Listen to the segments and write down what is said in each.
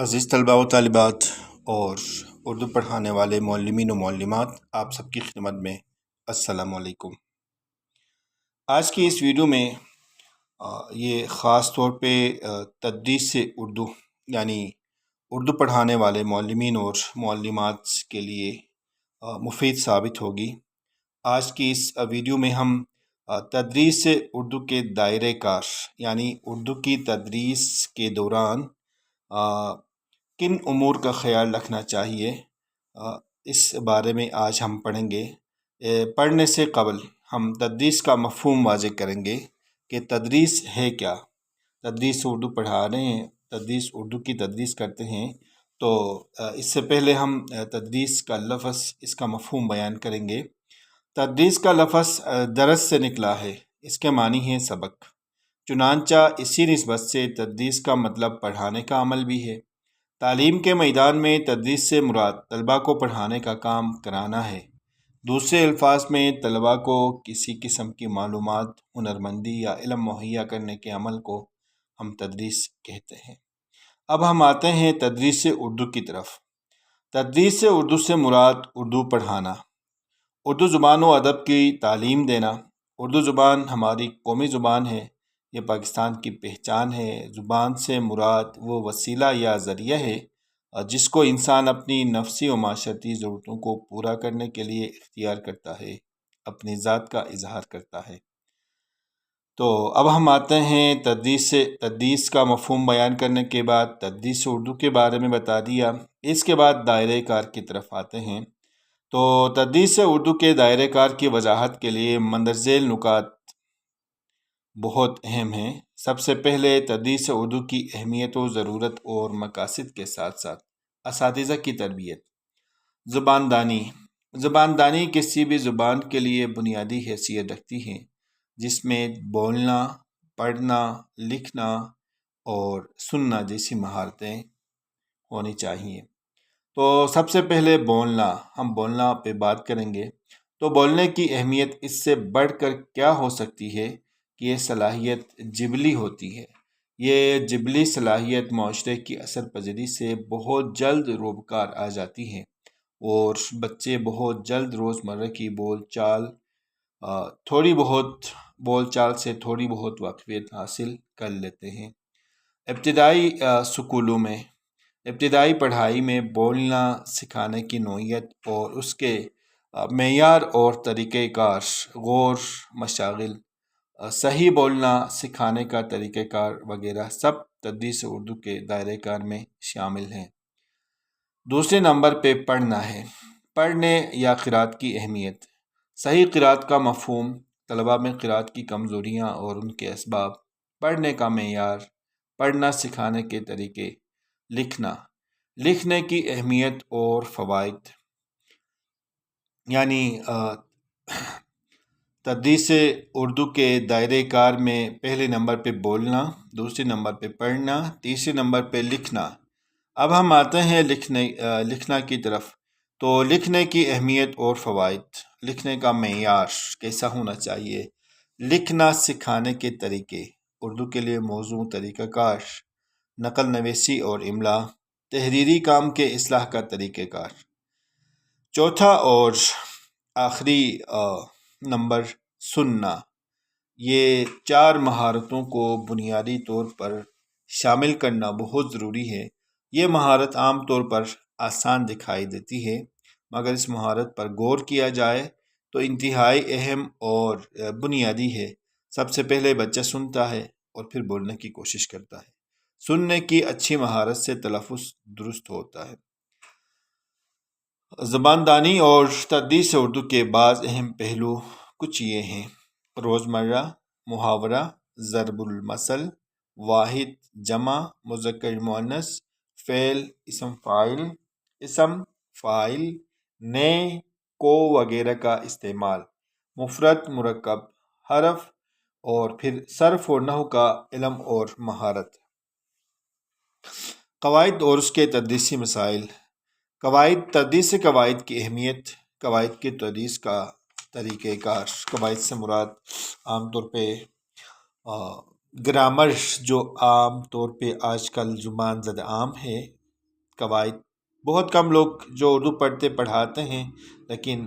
عزیز طلباء و طالبات اور اردو پڑھانے والے معلمین و معلمات، آپ سب کی خدمت میں السلام علیکم۔ آج کی اس ویڈیو میں یہ خاص طور پہ تدریس اردو یعنی اردو پڑھانے والے معلمین اور معلمات کے لیے مفید ثابت ہوگی۔ آج کی اس ویڈیو میں ہم تدریس اردو کے دائرۂ کار یعنی اردو کی تدریس کے دوران کن امور کا خیال رکھنا چاہیے اس بارے میں آج ہم پڑھیں گے۔ پڑھنے سے قبل ہم تدریس کا مفہوم واضح کریں گے کہ تدریس ہے کیا۔ تدریس اردو پڑھا رہے ہیں، اردو کی تدریس کرتے ہیں، تو اس سے پہلے ہم تدریس کا لفظ، اس کا مفہوم بیان کریں گے۔ تدریس کا لفظ درس سے نکلا ہے، اس کے معنی ہے سبق۔ چنانچہ اسی نسبت سے تدریس کا مطلب پڑھانے کا عمل بھی ہے۔ تعلیم کے میدان میں تدریس سے مراد طلباء کو پڑھانے کا کام کرانا ہے۔ دوسرے الفاظ میں طلباء کو کسی قسم کی معلومات، ہنرمندی یا علم مہیا کرنے کے عمل کو ہم تدریس کہتے ہیں۔ اب ہم آتے ہیں تدریس اردو کی طرف۔ تدریس اردو سے مراد اردو پڑھانا، اردو زبان و ادب کی تعلیم دینا۔ اردو زبان ہماری قومی زبان ہے، یہ پاکستان کی پہچان ہے۔ زبان سے مراد وہ وسیلہ یا ذریعہ ہے جس کو انسان اپنی نفسی و معاشرتی ضرورتوں کو پورا کرنے کے لیے اختیار کرتا ہے، اپنی ذات کا اظہار کرتا ہے۔ تو اب ہم آتے ہیں تدریس کا مفہوم بیان کرنے کے بعد تدریس اردو کے بارے میں بتا دیا، اس کے بعد دائرۂ کار کی طرف آتے ہیں۔ تو تدریس اردو کے دائرۂ کار کی وضاحت کے لیے مندرذیل نکات بہت اہم ہیں۔ سب سے پہلے تدریس اردو کی اہمیت و ضرورت اور مقاصد کے ساتھ ساتھ اساتذہ کی تربیت۔ زباندانی کسی بھی زبان کے لیے بنیادی حیثیت رکھتی ہے، جس میں بولنا، پڑھنا، لکھنا اور سننا جیسی مہارتیں ہونی چاہیے۔ تو سب سے پہلے ہم بولنا پہ بات کریں گے۔ تو بولنے کی اہمیت اس سے بڑھ کر کیا ہو سکتی ہے کہ یہ صلاحیت جبلی ہوتی ہے۔ یہ جبلی صلاحیت معاشرے کی اثر پذیری سے بہت جلد روبکار آ جاتی ہے اور بچے بہت جلد روزمرہ کی بول چال سے تھوڑی بہت واقفیت حاصل کر لیتے ہیں۔ ابتدائی پڑھائی میں بولنا سکھانے کی نوعیت اور اس کے معیار اور طریقہ کار، غور مشاغل، صحیح بولنا سکھانے کا طریقہ کار وغیرہ سب تدریس اردو کے دائرۂ کار میں شامل ہیں۔ دوسرے نمبر پہ پڑھنا ہے۔ پڑھنے یا قرات کی اہمیت۔ صحیح قرات کا مفہوم، طلباء میں قرات کی کمزوریاں اور ان کے اسباب، پڑھنے کا معیار، پڑھنا سکھانے کے طریقے، لکھنے کی اہمیت اور فوائد۔ یعنی تدریس اردو کے دائرۂ کار میں پہلے نمبر پہ بولنا، دوسرے نمبر پہ پڑھنا، تیسرے نمبر پہ لکھنا۔ اب ہم آتے ہیں لکھنا کی طرف۔ تو لکھنے کی اہمیت اور فوائد۔ لکھنے کا معیار کیسا ہونا چاہیے، لکھنا سکھانے کے طریقے، اردو کے لیے موضوع، طریقہ کار، نقل نویسی اور املا، تحریری کام کے اصلاح کا طریقہ کار۔ چوتھا اور آخری نمبر سننا۔ یہ 4 مہارتوں کو بنیادی طور پر شامل کرنا بہت ضروری ہے۔ یہ مہارت عام طور پر آسان دکھائی دیتی ہے، مگر اس مہارت پر غور کیا جائے تو انتہائی اہم اور بنیادی ہے۔ سب سے پہلے بچہ سنتا ہے اور پھر بولنے کی کوشش کرتا ہے۔ سننے کی اچھی مہارت سے تلفظ درست ہوتا ہے۔ زباندانی اور تدریس اردو کے بعض اہم پہلو کچھ یہ ہیں: روزمرہ، محاورہ، ضرب المثل، واحد، جمع، مذکر مؤنث، فعل، اسم فاعل، نے، کو وغیرہ کا استعمال، مفرد، مرکب، حرف، اور پھر صرف و نحو کا علم اور مہارت۔ قواعد اور اس کے تدریسی مسائل۔ تدریس قواعد کی اہمیت، قواعد کی تدریس کا طریقہ کار۔ قواعد سے مراد عام طور پہ گرامر، جو عام طور پہ آج کل زبان زد عام ہے، قواعد بہت کم لوگ جو اردو پڑھاتے ہیں، لیکن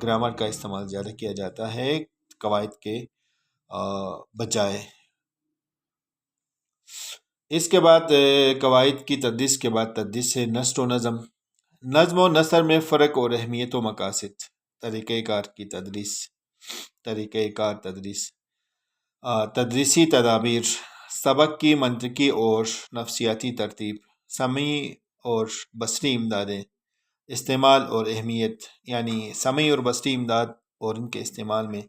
گرامر کا استعمال زیادہ کیا جاتا ہے قواعد کے بجائے۔ اس کے بعد قواعد کی تدریس کے بعد تدریس ہے نثر و نظم۔ نظم و نثر میں فرق اور اہمیت و مقاصد، طریقہ کار کی تدریس، تدریسی تدابیر، سبق کی منطقی اور نفسیاتی ترتیب، سمعی اور بصری امدادیں، استعمال اور اہمیت، یعنی سمعی اور بصری امداد اور ان کے استعمال میں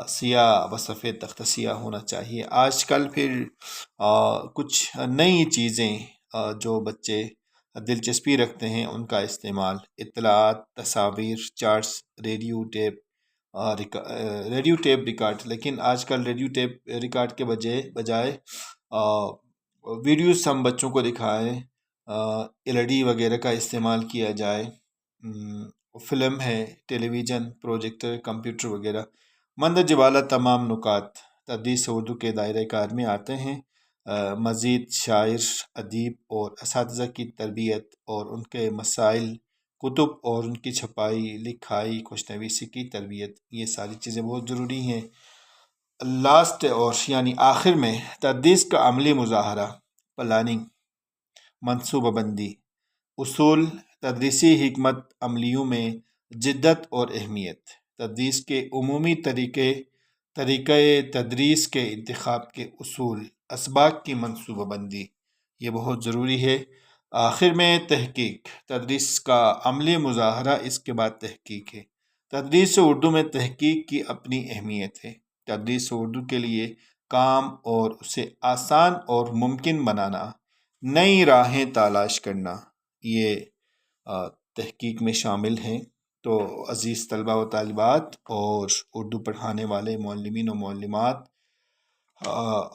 سیاہ و سفید تختہ سیاہ ہونا چاہیے۔ آج کل پھر کچھ نئی چیزیں جو بچے دلچسپی رکھتے ہیں ان کا استعمال، اطلاعات، تصاویر، چارٹس، ریڈیو ٹیپ ریکارڈ، لیکن آج کل ریڈیو ٹیپ ریکارڈ کے بجائے ویڈیوز ہم بچوں کو دکھائیں، LED وغیرہ کا استعمال کیا جائے، فلم ہے، ٹیلی ویژن، پروجیکٹر، کمپیوٹر وغیرہ۔ مندرجہ بالا تمام نکات تدریس اردو کے دائرۂ کار میں آتے ہیں۔ مزید شاعر، ادیب اور اساتذہ کی تربیت اور ان کے مسائل، کتب اور ان کی چھپائی، لکھائی، خوشنویسی کی تربیت، یہ ساری چیزیں بہت ضروری ہیں۔ لاسٹ یعنی آخر میں تدریس کا عملی مظاہرہ، پلاننگ، منصوبہ بندی، اصول، تدریسی حکمت عملیوں میں جدت اور اہمیت، تدریس کے عمومی طریقہ تدریس کے انتخاب کے اصول، اسباق کی منصوبہ بندی، یہ بہت ضروری ہے۔ آخر میں تحقیق، تدریس کا عملی مظاہرہ، اس کے بعد تحقیق ہے۔ تدریس اردو میں تحقیق کی اپنی اہمیت ہے۔ تدریس اردو کے لیے کام اور اسے آسان اور ممکن بنانا، نئی راہیں تلاش کرنا، یہ تحقیق میں شامل ہیں۔ تو عزیز طلبہ و طالبات اور اردو پڑھانے والے معلمین و معلمات،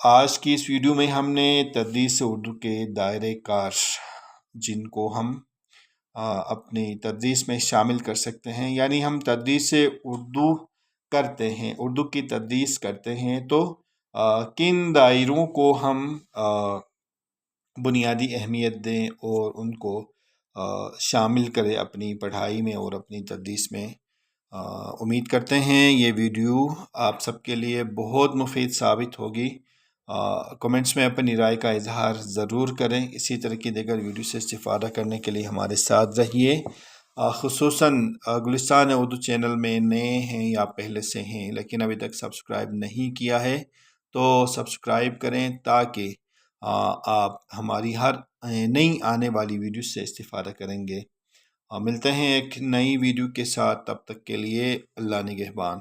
آج کی اس ویڈیو میں ہم نے تدریس اردو کے دائرۂ کار جن کو ہم اپنی تدریس میں شامل کر سکتے ہیں، یعنی ہم تدریس اردو کرتے ہیں، اردو کی تدریس کرتے ہیں، تو کن دائروں کو ہم بنیادی اہمیت دیں اور ان کو شامل کریں اپنی پڑھائی میں اور اپنی تدریس میں۔ امید کرتے ہیں یہ ویڈیو آپ سب کے لیے بہت مفید ثابت ہوگی۔ کمنٹس میں اپنی رائے کا اظہار ضرور کریں۔ اسی طرح کی دیگر ویڈیو سے استفادہ کرنے کے لیے ہمارے ساتھ رہیے۔ خصوصاً گلستان اردو چینل میں نئے ہیں یا پہلے سے ہیں لیکن ابھی تک سبسکرائب نہیں کیا ہے تو سبسکرائب کریں تاکہ آپ ہماری ہر نئی آنے والی ویڈیو سے استفادہ کریں گے۔ ملتے ہیں ایک نئی ویڈیو کے ساتھ، تب تک کے لیے اللہ نگہبان۔